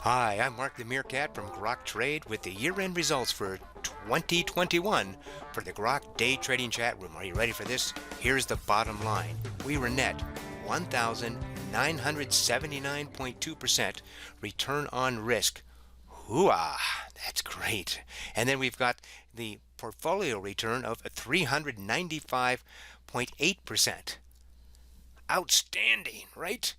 Hi, I'm Mark the Meerkat from Grok Trade with the year-end results for 2021 for the Grok Day Trading Chat Room. Are you ready for this? Here's the bottom line. We were net 1,979.2% return on risk. Hooah! That's great. And then we've got the portfolio return of 395.8%. Outstanding, right?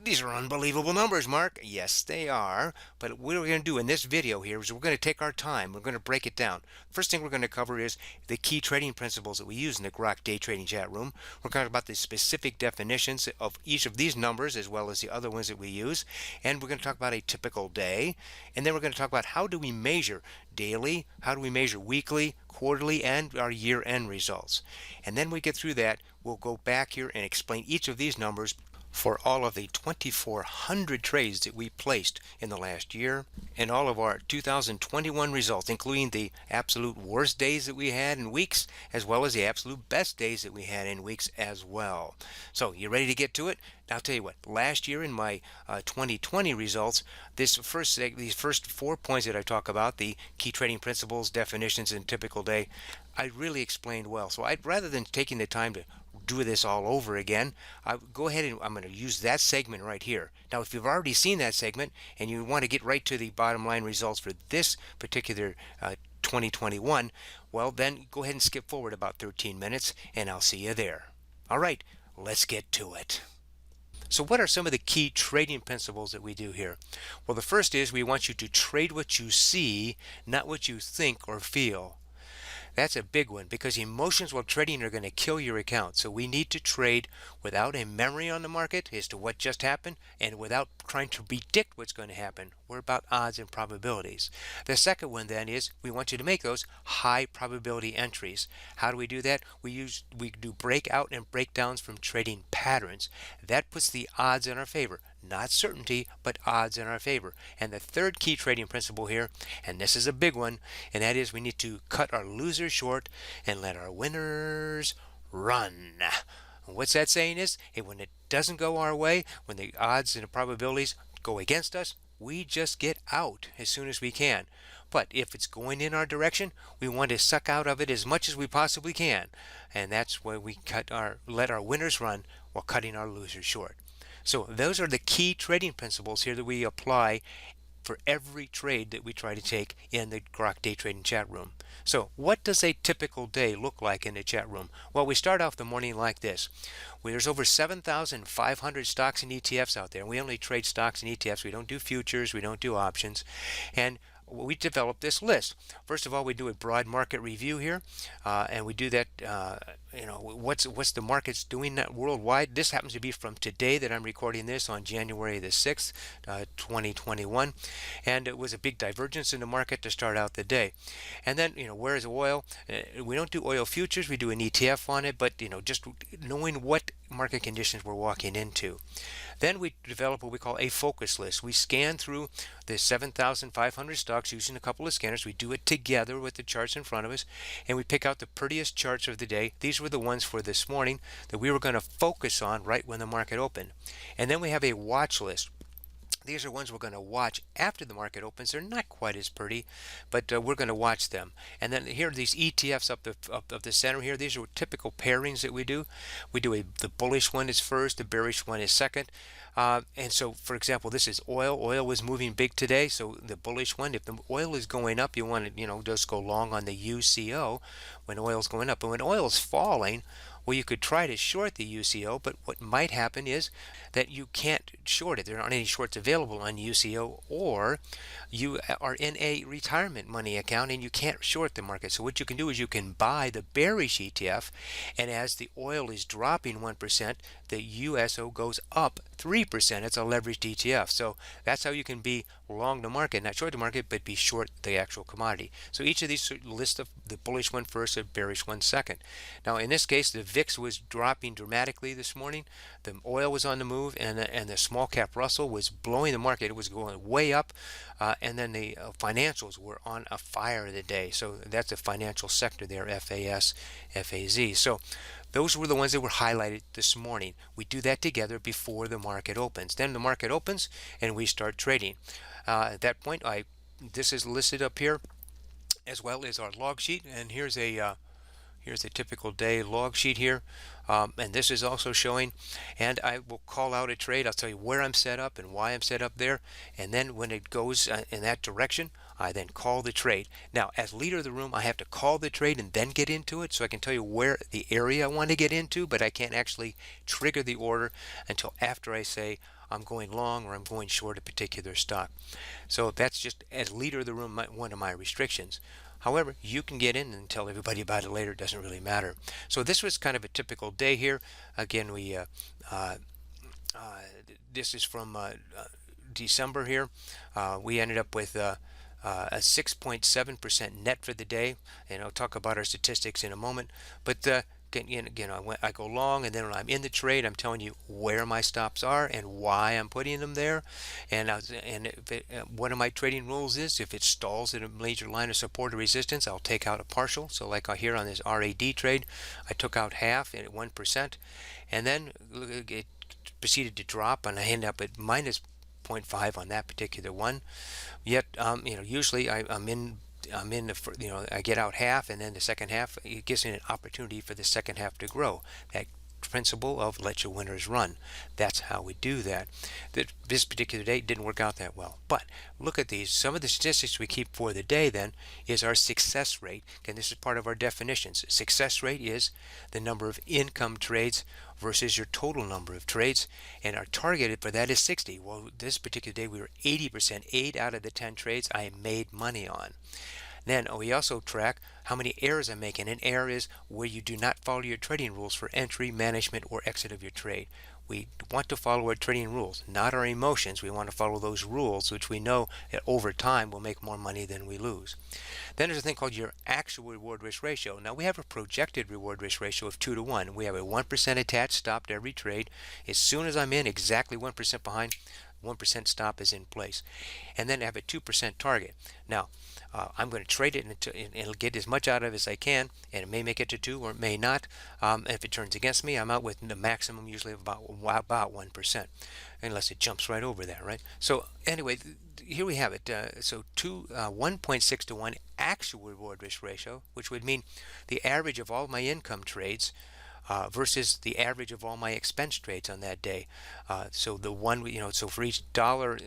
These are unbelievable numbers, Mark. Yes, they are. But what we're going to do in this video here is we're going to take our time. We're going to break it down. First thing we're going to cover is the key trading principles that we use in the Grok Day Trading Chat Room. We're going to talk about the specific definitions of each of these numbers as well as the other ones that we use. And we're going to talk about a typical day. And then we're going to talk about how do we measure daily, how do we measure weekly, quarterly, and our year-end results. And then we get through that, we'll go back here and explain each of these numbers for all of the 2,400 trades that we placed in the last year and all of our 2021 results, including the absolute worst days that we had in weeks as well as the absolute best days that we had in weeks as well. So you ready to get to it? Now I'll tell you what, last year in my 2020 results, these first 4 points that I talk about, the key trading principles, definitions, and typical day, I really explained well. So rather than taking the time to do this all over again, go ahead and I'm going to use that segment right here. Now, if you've already seen that segment and you want to get right to the bottom line results for this particular 2021, well, then go ahead and skip forward about 13 minutes and I'll see you there. All right, let's get to it. So what are some of the key trading principles that we do here? Well, the first is we want you to trade what you see, not what you think or feel. That's a big one because emotions while trading are going to kill your account. So we need to trade without a memory on the market as to what just happened and without trying to predict what's going to happen. We're about odds and probabilities. The second one then is we want you to make those high probability entries. How do we do that? We do breakout and breakdowns from trading patterns. That puts the odds in our favor. Not certainty, but odds in our favor. And the third key trading principle here, and this is a big one, and that is we need to cut our losers short and let our winners run. What's that saying is, when it doesn't go our way, when the odds and the probabilities go against us, we just get out as soon as we can. But if it's going in our direction, we want to suck out of it as much as we possibly can. And that's why we let our winners run while cutting our losers short. So those are the key trading principles here that we apply for every trade that we try to take in the Grok Day Trading Chat Room. So what does a typical day look like in the chat room? Well, we start off the morning like this. There's over 7,500 stocks and ETFs out there. We only trade stocks and ETFs. We don't do futures. We don't do options. And we developed this list. First of all, we do a broad market review here, and we do that. What's the markets doing worldwide? This happens to be from today that I'm recording this on January the 6th, 2021, and it was a big divergence in the market to start out the day. And then, where is oil? We don't do oil futures. We do an ETF on it, but just knowing what market conditions we're walking into. Then we develop what we call a focus list. We scan through the 7,500 stocks using a couple of scanners. We do it together with the charts in front of us, and we pick out the prettiest charts of the day. These were the ones for this morning that we were going to focus on right when the market opened. And then we have a watch list. These are ones we're going to watch after the market opens. They're not quite as pretty, but we're going to watch them. And then here are these ETFs up the center here. These are typical pairings that we do. We do the bullish one is first, the bearish one is second. And so, for example, this is oil. Oil was moving big today, so the bullish one, if the oil is going up, you want to, just go long on the UCO when oil is going up. But when oil is falling, well, you could try to short the UCO, but what might happen is that you can't short it. There aren't any shorts available on UCO, or you are in a retirement money account and you can't short the market. So what you can do is you can buy the bearish ETF, and as the oil is dropping 1%, the USO goes up 3%. It's a leveraged ETF. So that's how you can be long the market, not short the market, but be short the actual commodity. So each of these list of the bullish one first, the bearish one second. Now in this case, the VIX was dropping dramatically this morning. The oil was on the move, and the small cap Russell was blowing the market. It was going way up, and then the financials were on a fire today. So that's the financial sector there, FAS, FAZ. So those were the ones that were highlighted this morning. We do that together before the market opens. Then the market opens and we start trading. At that point, this is listed up here as well as our log sheet, and here's a typical day log sheet here, and this is also showing, and I will call out a trade. I'll tell you where I'm set up and why I'm set up there, and then when it goes in that direction, I then call the trade. Now, as leader of the room, I have to call the trade and then get into it, so I can tell you where the area I want to get into, but I can't actually trigger the order until after I say I'm going long or I'm going short a particular stock. So that's just, as leader of the room, one of my restrictions. However, you can get in and tell everybody about it later. It doesn't really matter. So this was kind of a typical day here. Again, uh, this is from December here. We ended up with a 6.7% net for the day, and I'll talk about our statistics in a moment. But again, I go long, and then when I'm in the trade, I'm telling you where my stops are and why I'm putting them there. And one of my trading rules is if it stalls at a major line of support or resistance, I'll take out a partial. So like here on this RAD trade, I took out half at 1%, and then it proceeded to drop, and I end up at minus 0.5 on that particular one. Yet, usually I'm in the, I get out half, and then the second half, it gives me an opportunity for the second half to grow. That principle of let your winners run. That's how we do that. This particular day didn't work out that well. But look at these. Some of the statistics we keep for the day then is our success rate. And this is part of our definitions. Success rate is the number of income trades versus your total number of trades, and our target for that is 60. Well, this particular day we were 80%. 8 out of the 10 trades I made money on. Then we also track how many errors I'm making. An error is where you do not follow your trading rules for entry, management, or exit of your trade. We want to follow our trading rules, not our emotions. We want to follow those rules, which we know that over time will make more money than we lose. Then there's a thing called your actual reward risk ratio. Now we have a projected reward risk ratio of 2 to 1. We have a 1% attached stop to every trade. As soon as I'm in, exactly 1% behind, 1% stop is in place. And then I have a 2% target. Now, I'm going to trade it and it'll get as much out of it as I can, and it may make it to 2 or it may not. If it turns against me, I'm out with the maximum usually of about 1%, unless it jumps right over that, right? So anyway, here we have it. So 1.6 to 1 actual reward risk ratio, which would mean the average of all my income trades versus the average of all my expense trades on that day. So the one, so for each dollar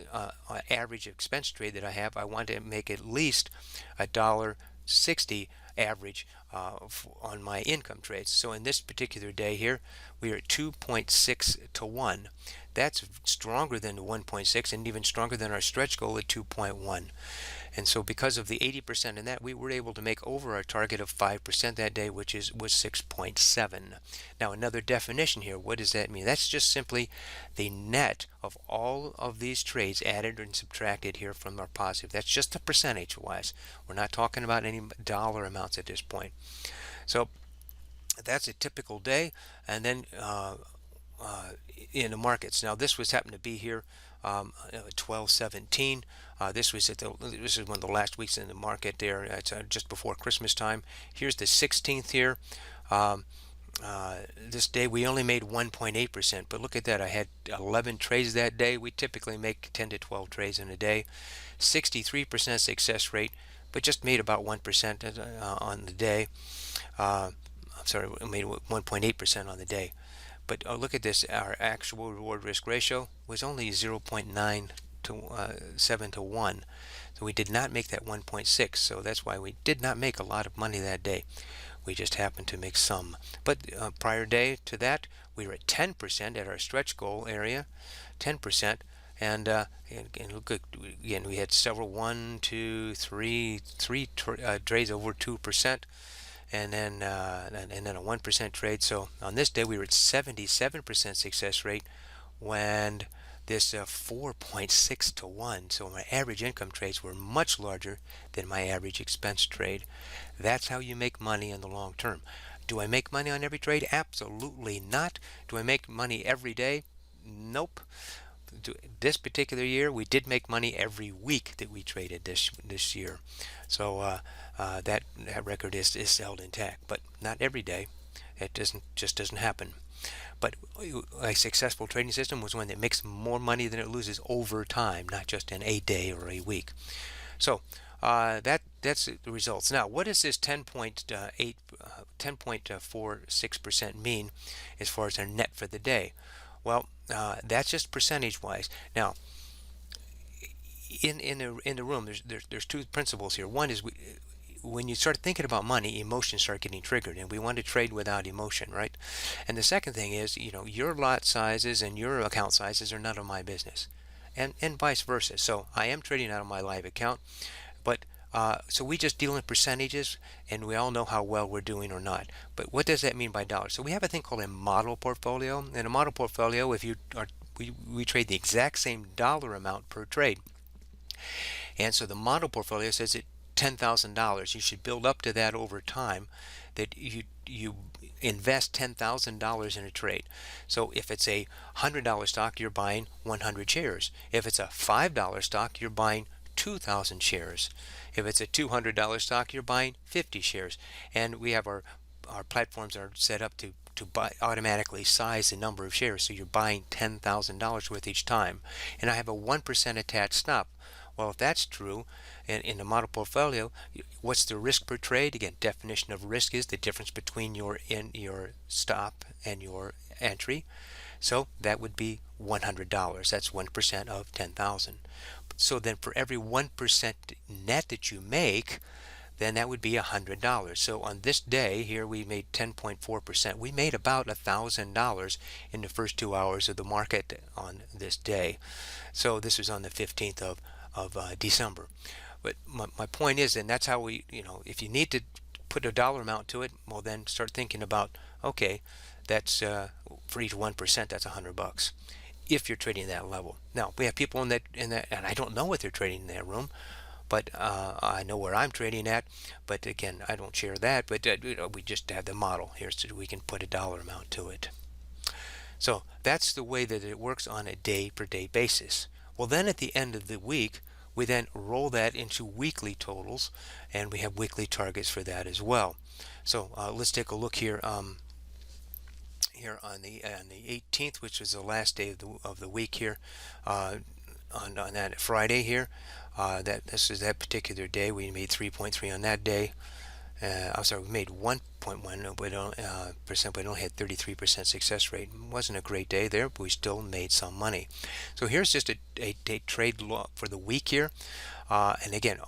average expense trade that I have, I want to make at least $1.60 average on my income trades. So in this particular day here, we are at 2.6 to 1. That's stronger than the 1.6 and even stronger than our stretch goal at 2.1. And so because of the 80% in that, we were able to make over our target of 5% that day, which was 6.7. Now another definition here, what does that mean? That's just simply the net of all of these trades added and subtracted here from our positive. That's just the percentage wise. We're not talking about any dollar amounts at this point. So that's a typical day. And then in the markets. Now this was happened to be here 12/17. This is one of the last weeks in the market there. It's just before Christmas time. Here's the 16th here. This day we only made 1.8%, but look at that. I had 11 trades that day. We typically make 10 to 12 trades in a day. 63% success rate, but just made about 1% on the day. I'm sorry, we made 1.8% on the day. But look at this, our actual reward risk ratio was only 0.9 to 7 to 1. So we did not make that 1.6. So that's why we did not make a lot of money that day. We just happened to make some. But prior day to that, we were at 10% at our stretch goal area, 10%. And look at, again, we had several, 1, 2, 3 trades over 2%. And then a 1% trade. So on this day we were at 77% success rate when this 4.6 to 1. So my average income trades were much larger than my average expense trade. That's how you make money in the long term. Do I make money on every trade? Absolutely not. Do I make money every day? Nope. This particular year we did make money every week that we traded this year. So that record is held intact, but not every day. It just doesn't happen. But a successful trading system was one that makes more money than it loses over time, not just in a day or a week. So that's the results. Now, what does this 10.46% mean as far as our net for the day? Well, that's just percentage-wise. Now, in the room, there's two principles here. One is when you start thinking about money, emotions start getting triggered, and we want to trade without emotion, right? And the second thing is, your lot sizes and your account sizes are none of my business, and vice versa. So I am trading out of my live account, but so we just deal in percentages, and we all know how well we're doing or not. But what does that mean by dollars? So we have a thing called a model portfolio. In a model portfolio, if you are we trade the exact same dollar amount per trade. And so the model portfolio says that $10,000. You should build up to that over time. That you invest $10,000 in a trade. So if it's a $100 stock, you're buying 100 shares. If it's a $5 stock, you're buying 2,000 shares. If it's a $200 stock, you're buying 50 shares. And we have our platforms are set up to buy automatically size the number of shares. So you're buying $10,000 worth each time. And I have a 1% attached stop. Well, if that's true, in the model portfolio, what's the risk per trade? Again, definition of risk is the difference between your stop and your entry. So that would be $100. That's 1% of 10,000. So then for every 1% net that you make, then that would be $100. So on this day here, we made 10.4%. We made about $1,000 in the first 2 hours of the market on this day. So this was on the 15th of December. But my point is, and that's how we, if you need to put a dollar amount to it, well, then start thinking about, okay, that's for each 1%, that's $100 if you're trading that level. Now we have people in that, and I don't know what they're trading in that room, but I know where I'm trading at. But again, I don't share that. But we just have the model here so we can put a dollar amount to it. So that's the way that it works on a day-per-day basis. Well, then at the end of the week, we then roll that into weekly totals, and we have weekly targets for that as well. So let's take a look here. Here on the 18th, which is the last day of the week here, on that Friday here, this is that particular day. We made 3.3 on that day. I'm sorry, we made 1.1, but we only had 33% success rate. It wasn't a great day there, but we still made some money. So here's just a trade log for the week here, and again,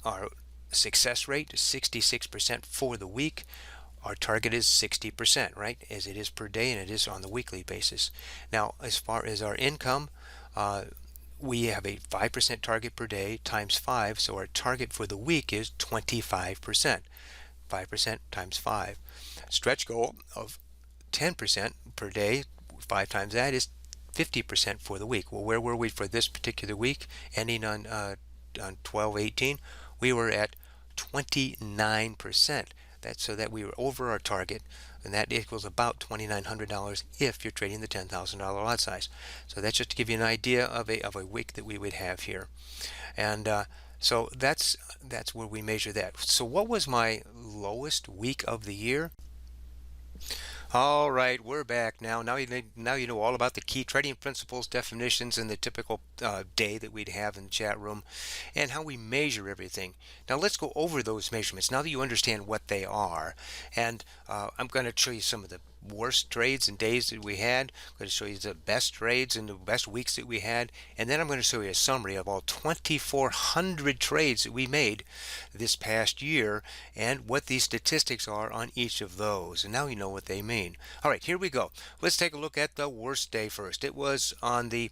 our success rate is 66% for the week. Our target is 60%, right, as it is per day, and it is on the weekly basis. Now, as far as our income, we have a 5% target per day times 5, so our target for the week is 25%. 5% times 5. Stretch goal of 10% per day, 5 times that is 50% for the week. Well, where were we for this particular week, ending on 12/18? We were at 29%. That's so that we were over our target, and that equals about $2,900 if you're trading the $10,000 lot size. So that's just to give you an idea of a week that we would have here, and so that's where we measure that. So what was my lowest week of the year? All right, we're back now. Now you know all about the key trading principles, definitions, and the typical day that we'd have in the chat room, and how we measure everything. Now let's go over those measurements. Now that you understand what they are, and I'm going to show you some of the worst trades and days that we had. I'm going to show you the best trades and the best weeks that we had, and then I'm going to show you a summary of all 2,400 trades that we made this past year and what these statistics are on each of those. And now you know what they mean. All right, here we go. Let's take a look at the worst day first. It was on May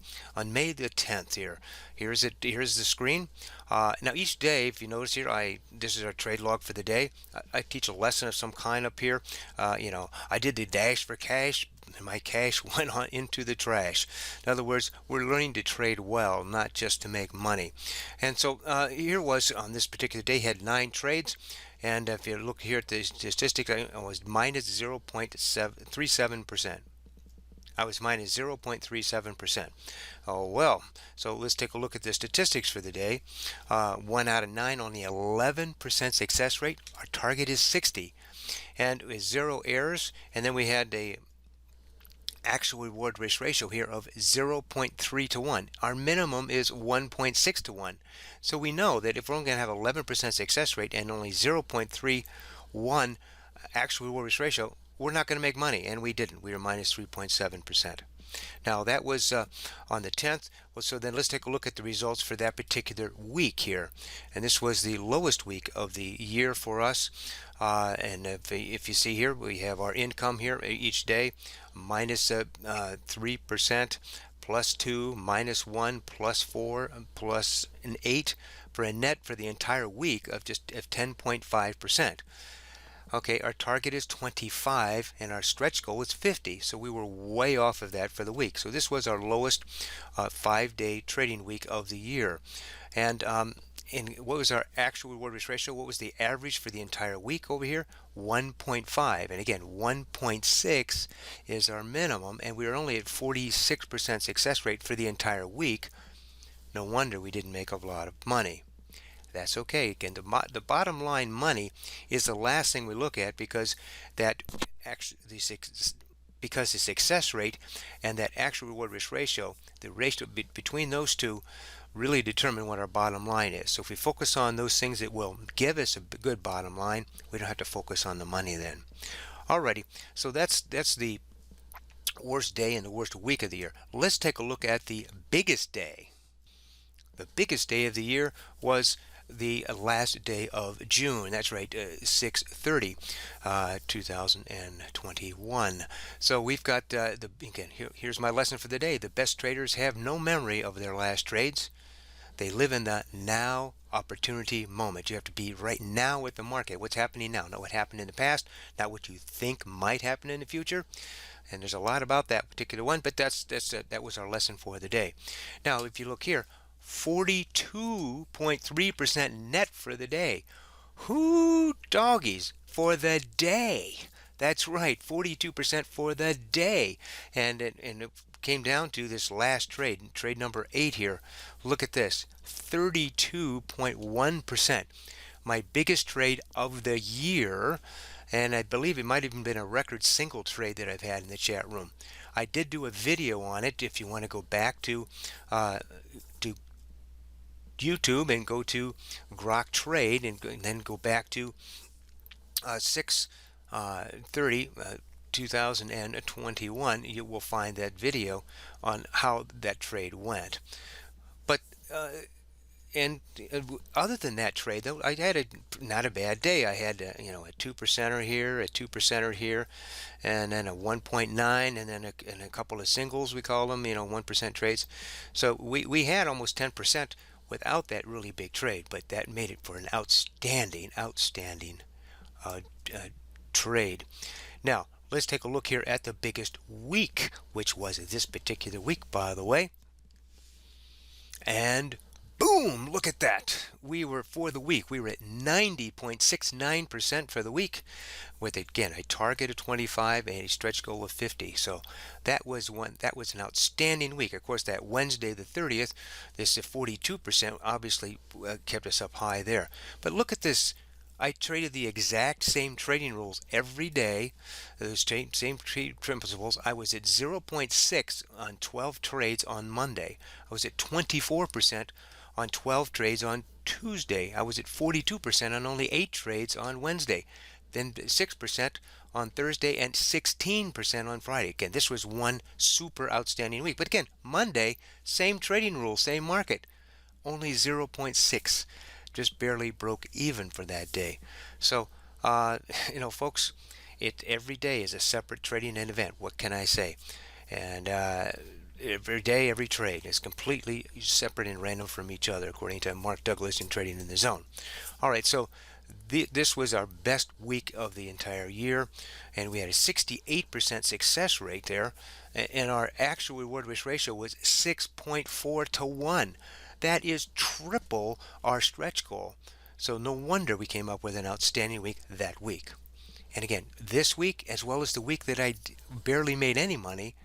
the 10th here. Here's the screen. Now each day, if you notice here, this is our trade log for the day. I teach a lesson of some kind up here. I did the dash for cash, and my cash went on into the trash. In other words, we're learning to trade well, not just to make money. And so here was on this particular day, had 9 trades. And if you look here at the statistics, I was minus 0.37%. I was minus 0.37%. Oh well, so let's take a look at the statistics for the day. 1 out of 9, only 11% success rate. Our target is 60, and with 0 errors. And then we had a actual reward risk ratio here of 0.3 to 1. Our minimum is 1.6 to 1. So we know that if we're only going to have 11% success rate and only 0.31 actual reward risk ratio, we're not going to make money, and we didn't. We were minus 3.7%. Now that was on the 10th. Well, so then let's take a look at the results for that particular week here. And this was the lowest week of the year for us. And if you see here, we have our income here each day, minus 3%, plus 2, minus 1, plus 4, plus an 8, for a net for the entire week of just 10.5%. Okay, our target is 25 and our stretch goal is 50. So we were way off of that for the week. So this was our lowest 5-day trading week of the year. And what was our actual reward risk ratio? What was the average for the entire week over here? 1.5. And again, 1.6 is our minimum. And we were only at 46% success rate for the entire week. No wonder we didn't make a lot of money. That's okay. Again, the bottom line money is the last thing we look at, because that actually because the success rate and that actual reward risk ratio, the ratio between those two, really determine what our bottom line is. So if we focus on those things that will give us a good bottom line, we don't have to focus on the money then. Alrighty, so that's the worst day and the worst week of the year. Let's take a look at the biggest day. The biggest day of the year was the last day of June. That's right, 6/30, 2021. So we've got again, here's my lesson for the day. The best traders have no memory of their last trades. They live in the now opportunity moment. You have to be right now with the market. What's happening now, not what happened in the past, not what you think might happen in the future. And there's a lot about that particular one, but that was our lesson for the day. Now, if you look here, 42.3% net for the day. Whoo doggies, for the day. That's right, 42% for the day. And it came down to this last trade number 8 here. Look at this, 32.1%. My biggest trade of the year, and I believe it might have even been a record single trade that I've had in the chat room. I did do a video on it. If you want to go back to YouTube and go to Grok Trade and then go back to 6/30 2021, you will find that video on how that trade went. But and other than that trade, though, I had not a bad day. I had a 2%er here, a 2%er here, and then a 1.9, and then a couple of singles, we call them, 1% trades. So we had almost 10% without that really big trade, but that made it for an outstanding trade. Now let's take a look here at the biggest week, which was this particular week, by the way. And boom, look at that. For the week, we were at 90.69% for the week, with, again, a target of 25 and a stretch goal of 50. So that was an outstanding week. Of course, that Wednesday the 30th, this 42% obviously kept us up high there. But look at this. I traded the exact same trading rules every day, those same trade principles. I was at 0.6 on 12 trades on Monday. I was at 24% on 12 trades on Tuesday. I was at 42% on only 8 trades on Wednesday. Then 6% on Thursday and 16% on Friday. Again, this was one super outstanding week. But again, Monday, same trading rules, same market, only 0.6. Just barely broke even for that day. So, folks, every day is a separate trading event. What can I say? And every day, every trade is completely separate and random from each other, according to Mark Douglas in Trading in the Zone. All right, so this was our best week of the entire year, and we had a 68% success rate there, and our actual reward risk ratio was 6.4 to 1. That is triple our stretch goal. So no wonder we came up with an outstanding week that week. And again, this week, as well as the week that I barely made any money,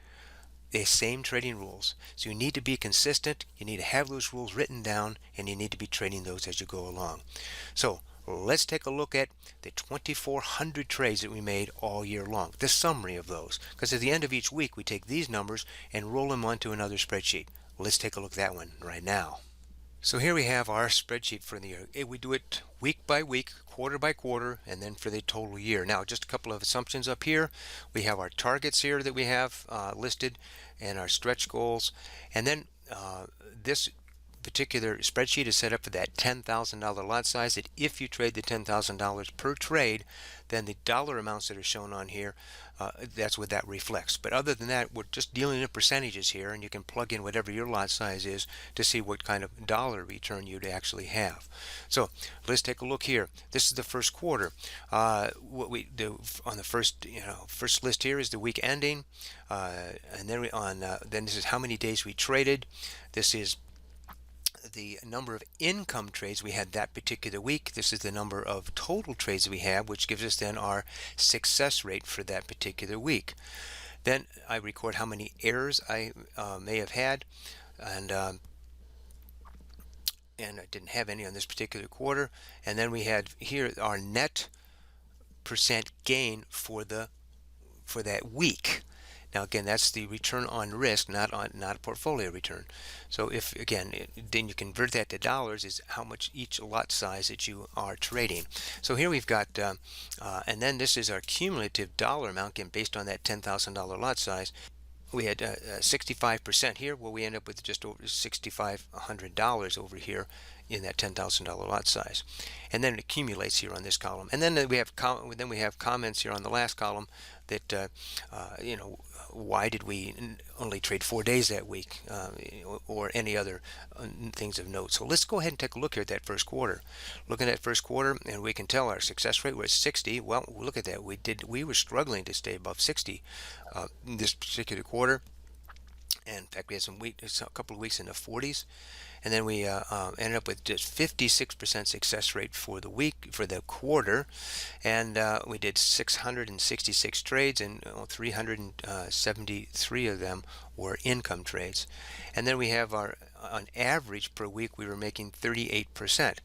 the same trading rules. So you need to be consistent, you need to have those rules written down, and you need to be trading those as you go along. So let's take a look at the 2,400 trades that we made all year long, the summary of those. Because at the end of each week, we take these numbers and roll them onto another spreadsheet. Let's take a look at that one right now. So here we have our spreadsheet for the year. We do it week by week, quarter by quarter, and then for the total year. Now, just a couple of assumptions up here. We have our targets here that we have listed and our stretch goals. And then this particular spreadsheet is set up for that $10,000 lot size, that if you trade the $10,000 per trade, then the dollar amounts that are shown on here, that's what that reflects. But other than that, we're just dealing in percentages here, and you can plug in whatever your lot size is to see what kind of dollar return you'd actually have. So let's take a look here. This is the first quarter. What we do on the first list here is the week ending, and then then this is how many days we traded. This is the number of income trades we had that particular week. This is the number of total trades we have, which gives us then our success rate for that particular week. Then I record how many errors I may have had, and I didn't have any on this particular quarter. And then we had here our net percent gain for that week. Now again, that's the return on risk, not a portfolio return. So if again, then you convert that to dollars, is how much each lot size that you are trading. So here we've got, and then this is our cumulative dollar amount, again based on that $10,000 lot size. We had 65% here. Well, we end up with just over $6,500 over here in that $10,000 lot size, and then it accumulates here on this column. And then we have comments here on the last column that why did we only trade 4 days that week, or any other things of note. So let's go ahead and take a look here at that first quarter. Looking at first quarter, and we can tell our success rate was 60. Well, look at that. We were struggling to stay above 60 this particular quarter. And in fact, we had a couple of weeks in the 40s, and then we ended up with just 56% success rate for the quarter, and we did 666 trades, and 373 of them were income trades. And then we have on average per week we were making 38%.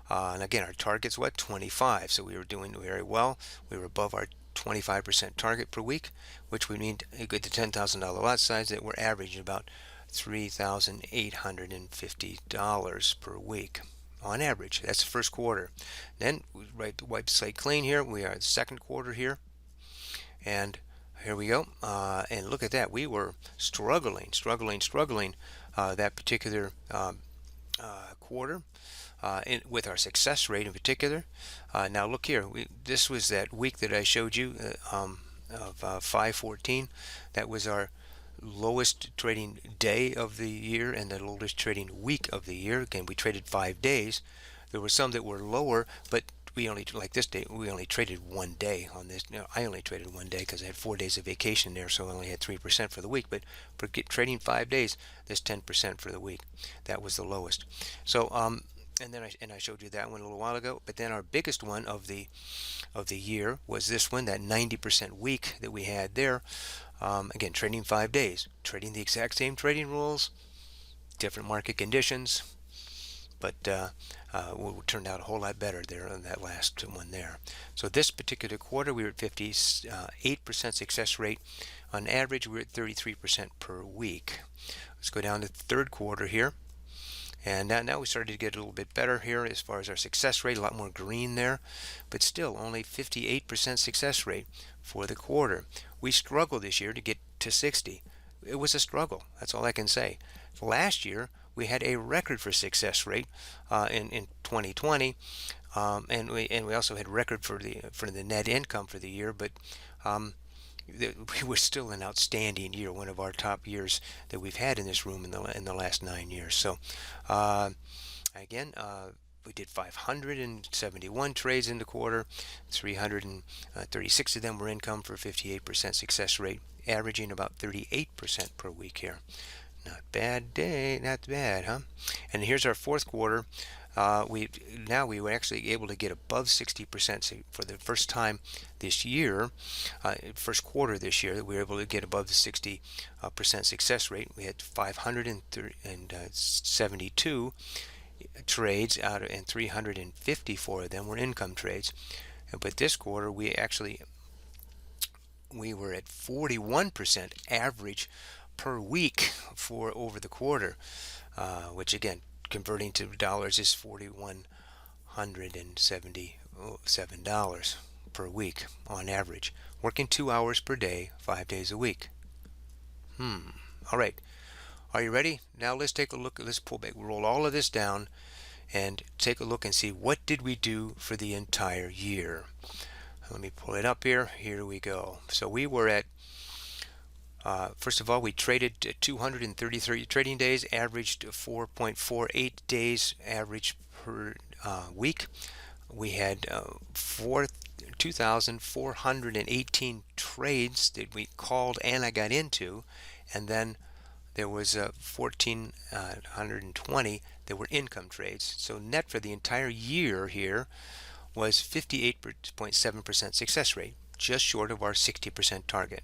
And again, our target's 25, so we were doing very well. We were above our 25% target per week, which would mean a good to $10,000 lot size that we're averaging about $3,850 per week on average. That's the first quarter. Then we wipe the slate clean here. We are the second quarter here, and here we go. And look at that. We were struggling that particular quarter. With our success rate in particular. Now look here, this was that week that I showed you of 514. That was our lowest trading day of the year and the lowest trading week of the year. Again, we traded 5 days. There were some that were lower, but we only, like this day, we only traded 1 day on this. I only traded 1 day because I had 4 days of vacation there, so I only had 3% for the week. But for trading 5 days, there's 10% for the week. That was the lowest. So and then I showed you that one a little while ago. But then our biggest one of the year was this one, that 90% week that we had there. Again, trading 5 days, trading the exact same trading rules, different market conditions, but it turned out a whole lot better there on that last one there. So this particular quarter, we were at 58% success rate. On average, we were at 33% per week. Let's go down to the third quarter here. And now we started to get a little bit better here as far as our success rate, a lot more green there, but still only 58% success rate for the quarter. We struggled this year to get to 60. It was a struggle. That's all I can say. Last year, we had a record for success rate in 2020, and we also had record for the net income for the year, but it was still an outstanding year, one of our top years that we've had in this room in the last 9 years. So again, we did 571 trades in the quarter. 336 of them were income for 58% success rate, averaging about 38% per week here. Not bad day, not bad, huh? And here's our fourth quarter. We were actually able to get above 60% for the first time this year, first quarter this year, that we were able to get above the 60% success rate. We had 572 trades out of, and 354 of them were income trades. But this quarter we were at 41% average per week for over the quarter, which again, converting to dollars is $4,177 per week on average, working 2 hours per day, 5 days a week. All right. Are you ready? Now let's take a look. Let's pull back, roll all of this down, and take a look and see what did we do for the entire year. Let me pull it up here. Here we go. So we were at, first of all, we traded 233 trading days, averaged 4.48 days average per week. We had 2,418 trades that we called and I got into, and then there was 1,420 that were income trades. So net for the entire year here was 58.7% success rate, just short of our 60% target.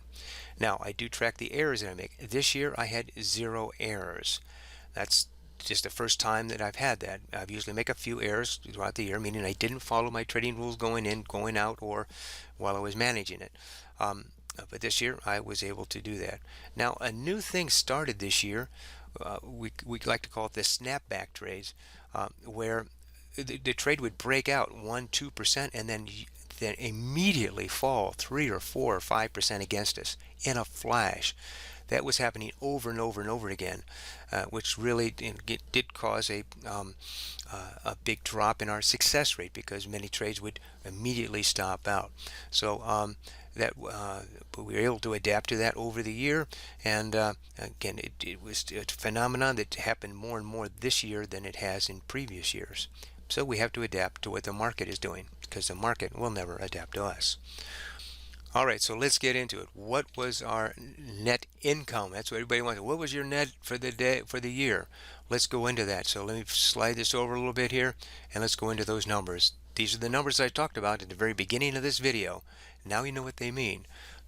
Now, I do track the errors that I make. This year I had 0 errors. That's just the first time that I've had that. I usually make a few errors throughout the year, meaning I didn't follow my trading rules going in, going out, or while I was managing it. But this year I was able to do that. Now, a new thing started this year. We like to call it the snapback trades, where the trade would break out 1-2% and then immediately fall 3 or 4 or 5% against us in a flash. That was happening over and over and over again, which really did cause a big drop in our success rate because many trades would immediately stop out. So but we were able to adapt to that over the year, and again, it was a phenomenon that happened more and more this year than it has in previous years. So we have to adapt to what the market is doing, because the market will never adapt to us. All right, so let's get into it. What was our net income? That's what everybody wants. What was your net for the day, for the year? Let's go into that. So let me slide this over a little bit here, and let's go into those numbers. These are the numbers I talked about at the very beginning of this video. Now you know what they mean.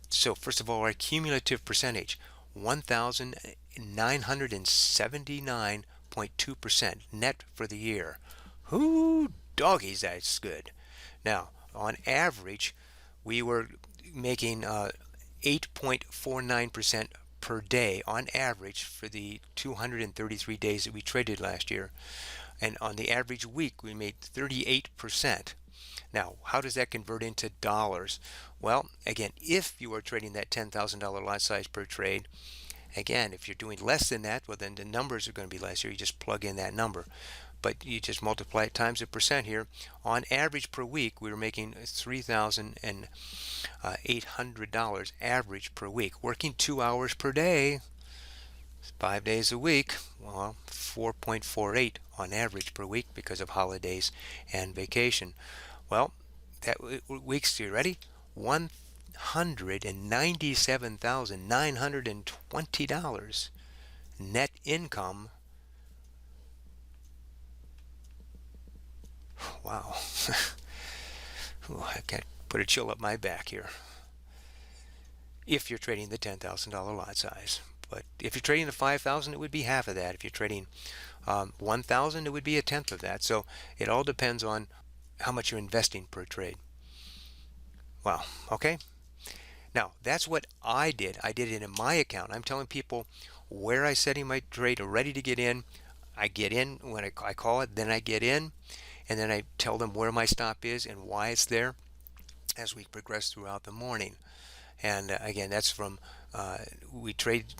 So first of all, our cumulative percentage, 1,979.2% net for the year. Whoo, doggies, that's good. Now, on average, we were making 8.49% per day on average for the 233 days that we traded last year. And on the average week, we made 38%. Now, how does that convert into dollars? Well, again, if you are trading that $10,000 lot size per trade, again, if you're doing less than that, well, then the numbers are going to be less here. You just plug in that number. But you just multiply it times a percent here. On average per week, we were making $3,800 average per week, working 2 hours per day, 5 days a week. Well, 4.48 on average per week because of holidays and vacation. Well, that week's, you ready? $197,920 net income. Wow. Ooh, I can't put a chill up my back here. If you're trading the $10,000 lot size. But if you're trading the 5,000, it would be half of that. If you're trading 1,000, it would be a tenth of that. So it all depends on how much you're investing per trade. Wow. Okay. Now, that's what I did. I did it in my account. I'm telling people where I setting my trade ready to get in. I get in when I call it, then I get in, and then I tell them where my stop is and why it's there as we progress throughout the morning. And again, that's from we trade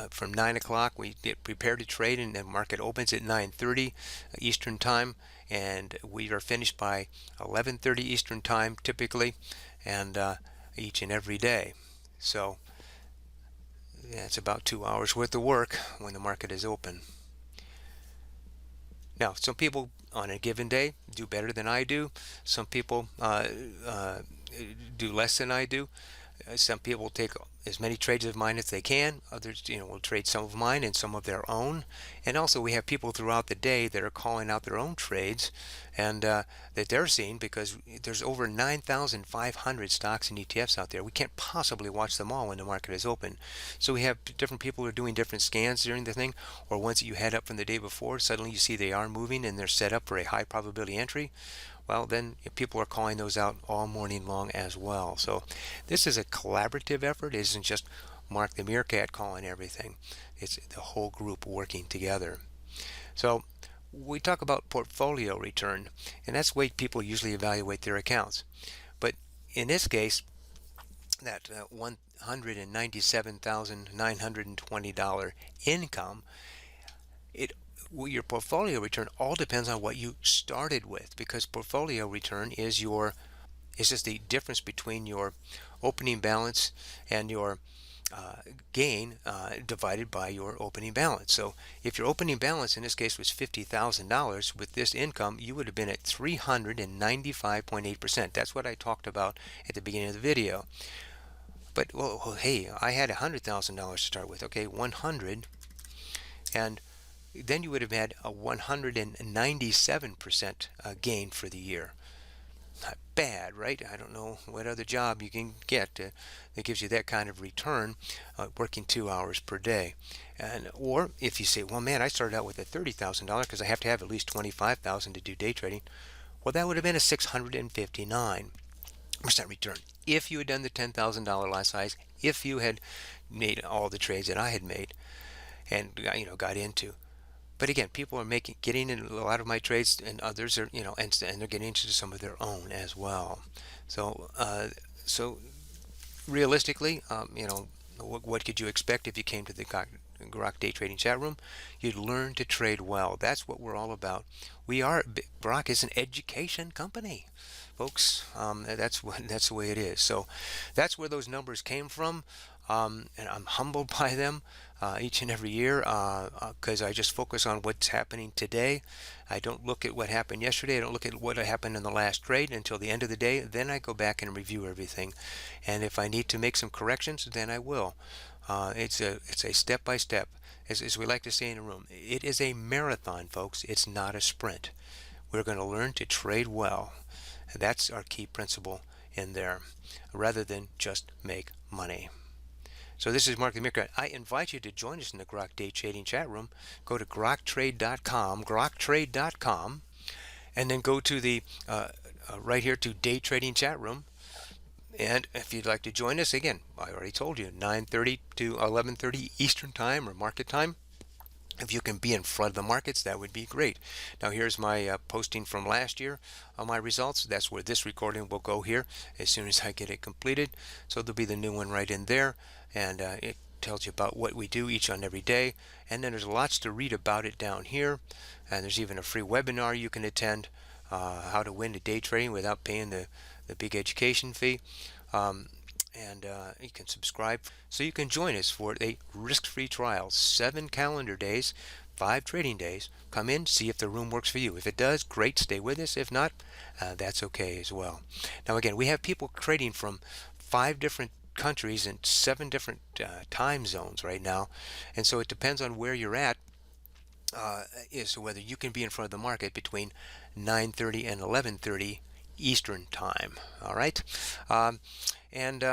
from 9 o'clock. We get prepared to trade, and the market opens at 9:30 Eastern time, and we are finished by 11:30 Eastern time typically, and each and every day. So yeah, it's about 2 hours worth of work when the market is open. Now, some people on a given day do better than I do. Some people do less than I do. Some people take as many trades of mine as they can. Others, will trade some of mine and some of their own. And also we have people throughout the day that are calling out their own trades and that they're seeing, because there's over 9,500 stocks and ETFs out there. We can't possibly watch them all when the market is open. So we have different people who are doing different scans during the thing, or ones that you had up from the day before. Suddenly you see they are moving and they're set up for a high probability entry. Well, then people are calling those out all morning long as well. So this is a collaborative effort. It isn't just Mark the Meerkat calling everything. It's the whole group working together. So we talk about portfolio return, and that's the way people usually evaluate their accounts. But in this case, that $197,920 income, your portfolio return all depends on what you started with, because portfolio return is just the difference between your opening balance and your gain divided by your opening balance. So if your opening balance in this case was $50,000, with this income you would have been at 395.8%. That's what I talked about at the beginning of the video. But well, hey, I had $100,000 to start with. Okay, 100, and then you would have had a 197% gain for the year. Not bad, right? I don't know what other job you can get that gives you that kind of return working 2 hours per day. Or if you say, well, man, I started out with a $30,000 because I have to have at least $25,000 to do day trading. Well, that would have been a 659% return if you had done the $10,000 lot size, if you had made all the trades that I had made and got into. But again, people are getting in a lot of my trades, and others are, and they're getting into some of their own as well. So, realistically, what could you expect if you came to the Grok Day Trading Chat Room? You'd learn to trade well. That's what we're all about. Grok is an education company, folks. That's the way it is. So, that's where those numbers came from. And I'm humbled by them each and every year because I just focus on what's happening today. I don't look at what happened yesterday. I don't look at what happened in the last trade until the end of the day. Then I go back and review everything. And if I need to make some corrections, then I will. It's a step by step. As we like to say in the room, it is a marathon, folks. It's not a sprint. We're going to learn to trade well. That's our key principle in there, rather than just make money. So this is Mark the Meerkat. I invite you to join us in the Grok Day Trading Chat Room. Go to groktrade.com, and then go to the right here to Day Trading Chat Room. And if you'd like to join us, again, I already told you, 9:30 to 11:30 Eastern Time or market time. If you can be in front of the markets, that would be great. Now here's my posting from last year on my results. That's where this recording will go here as soon as I get it completed. So there'll be the new one right in there, and it tells you about what we do each and every day. And then there's lots to read about it down here, and there's even a free webinar you can attend, how to win the day trading without paying the big education fee. And you can subscribe so you can join us for a risk-free trial. 7 calendar days, 5 trading days. Come in, see if the room works for you. If it does, great, stay with us. If not, that's okay as well. Now again, we have people trading from 5 different countries and 7 different time zones right now, and so it depends on where you're at is whether you can be in front of the market between 9:30 and 11:30 Eastern Time. All right, and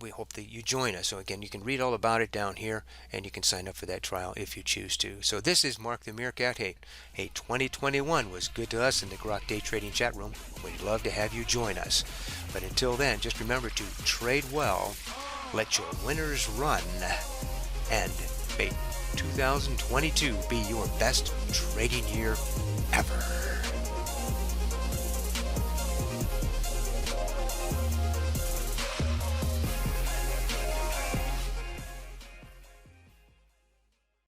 we hope that you join us. So again, you can read all about it down here, and you can sign up for that trial if you choose to. So this is Mark the Meerkat. Hey, 2021 was good to us in the Grok Day Trading Chat Room. We'd love to have you join us. But until then, just remember to trade well, let your winners run, and may 2022 be your best trading year ever.